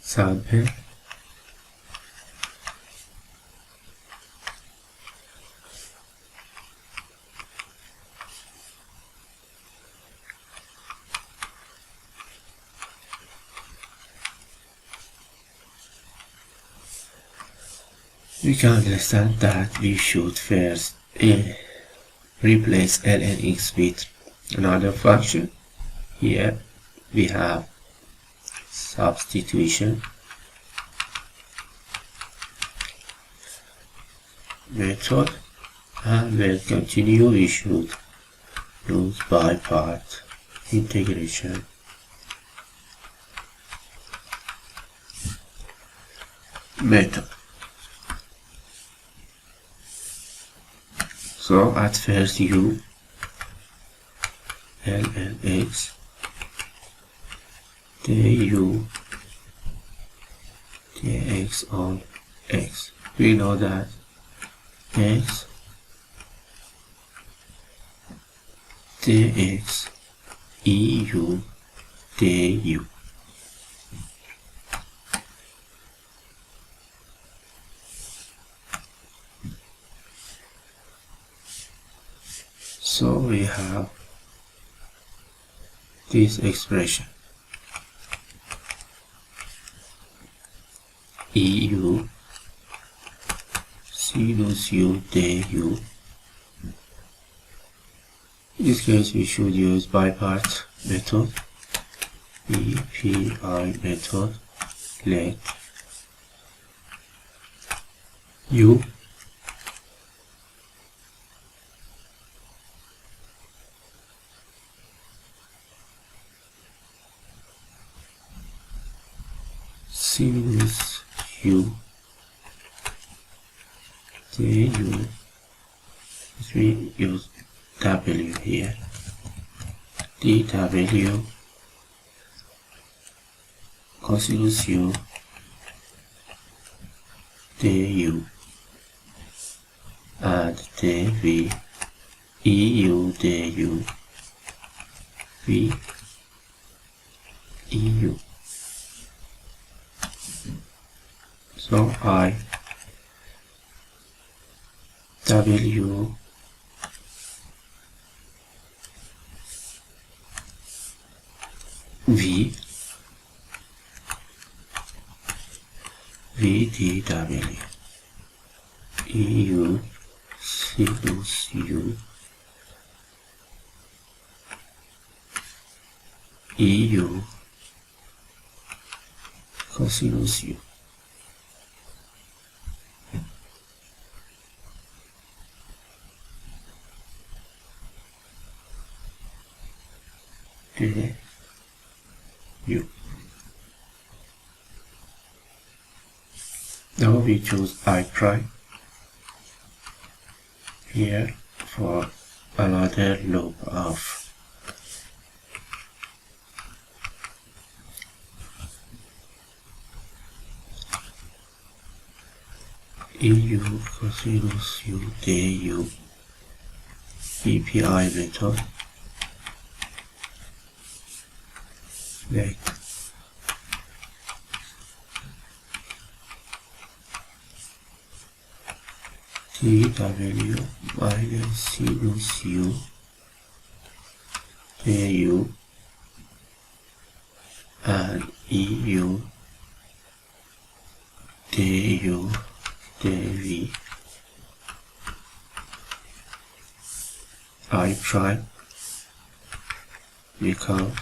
sample we can understand that we should first replace lnx with another function. Here we have substitution method, and we'll continue. We should use by part integration method. So at first u lnx du dx on x. We know that x dx eu du. So we have this expression eu sinus u du. In this case we should use by part method, epi method, let u sinus u du. We use w here, dw cosinus u du, and dv eu du v eu. So I w v dw eu sinus u eu cosinus u. U. Now we choose I prime here for another loop of eu cosinus u du epi method, let dw minus sinus u du and eu du dv I prime becomes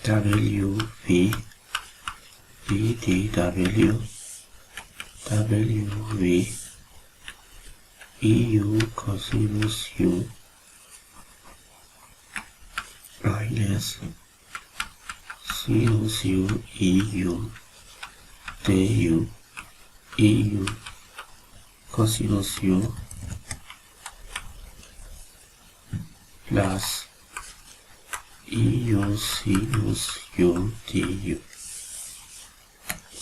w v dw w v eu cosinus u minus sinus u eu du eu cosinus u plus eu sinus u du.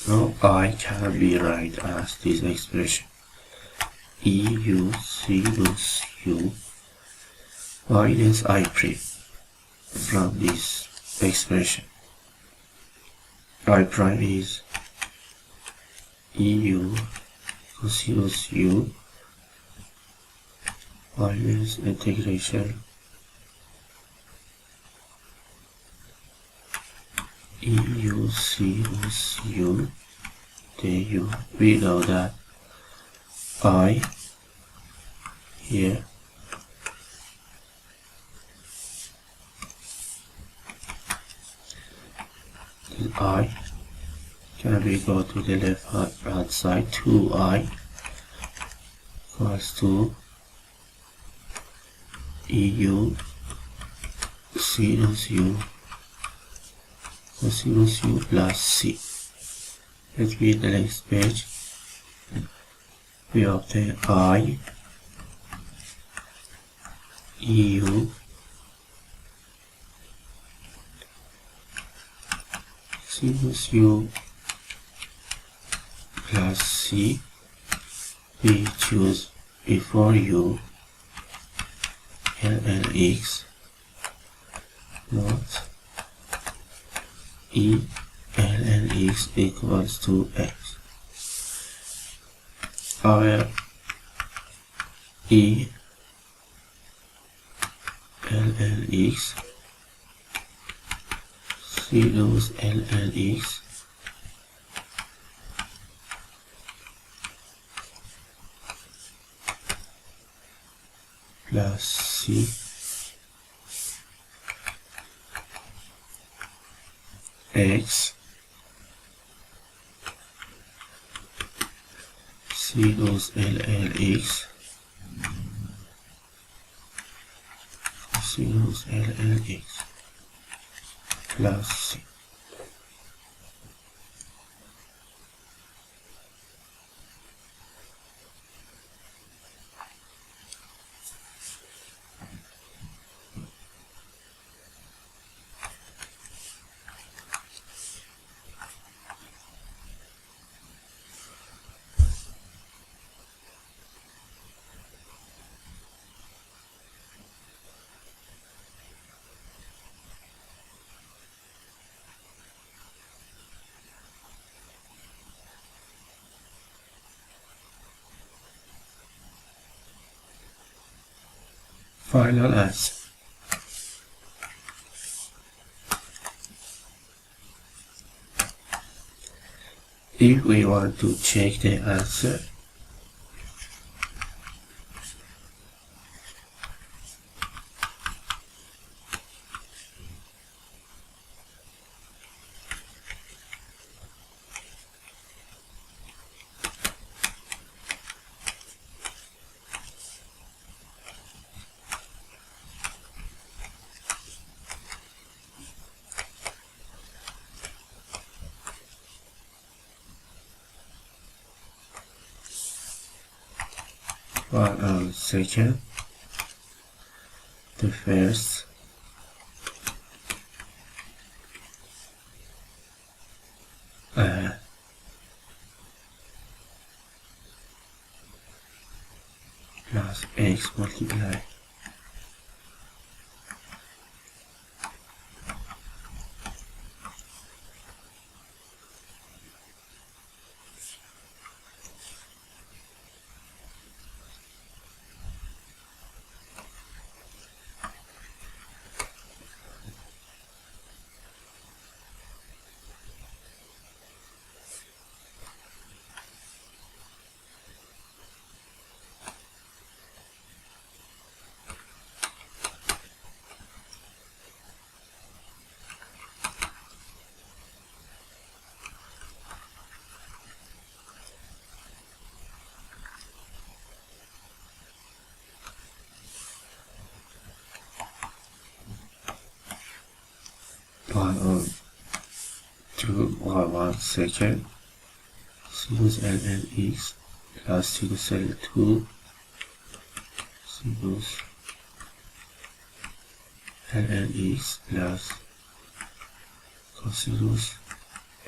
Now I can be write as this expression eu sinus u minus I prime from this expression. I prime is EU cosinus U minus integration EU sinus U du. We know that I here I can we go to the left hand side, 2I equals to EU sinus U cosinus U plus C. Let's read the next page. We obtain I EU sinus U plus C. We choose before U lnx not E lnx equals to x. Our E lnx sinus lnx plus C x sinus lnx sinus lnx plus C. Final answer. If we want to check the answer, second, the first, plus x multiply one second sinus lnx plus sinus L2 sinus lnx plus cosinus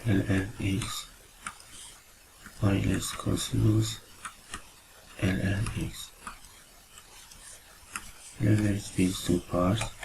lnx minus cosinus lnx. Let these two parts.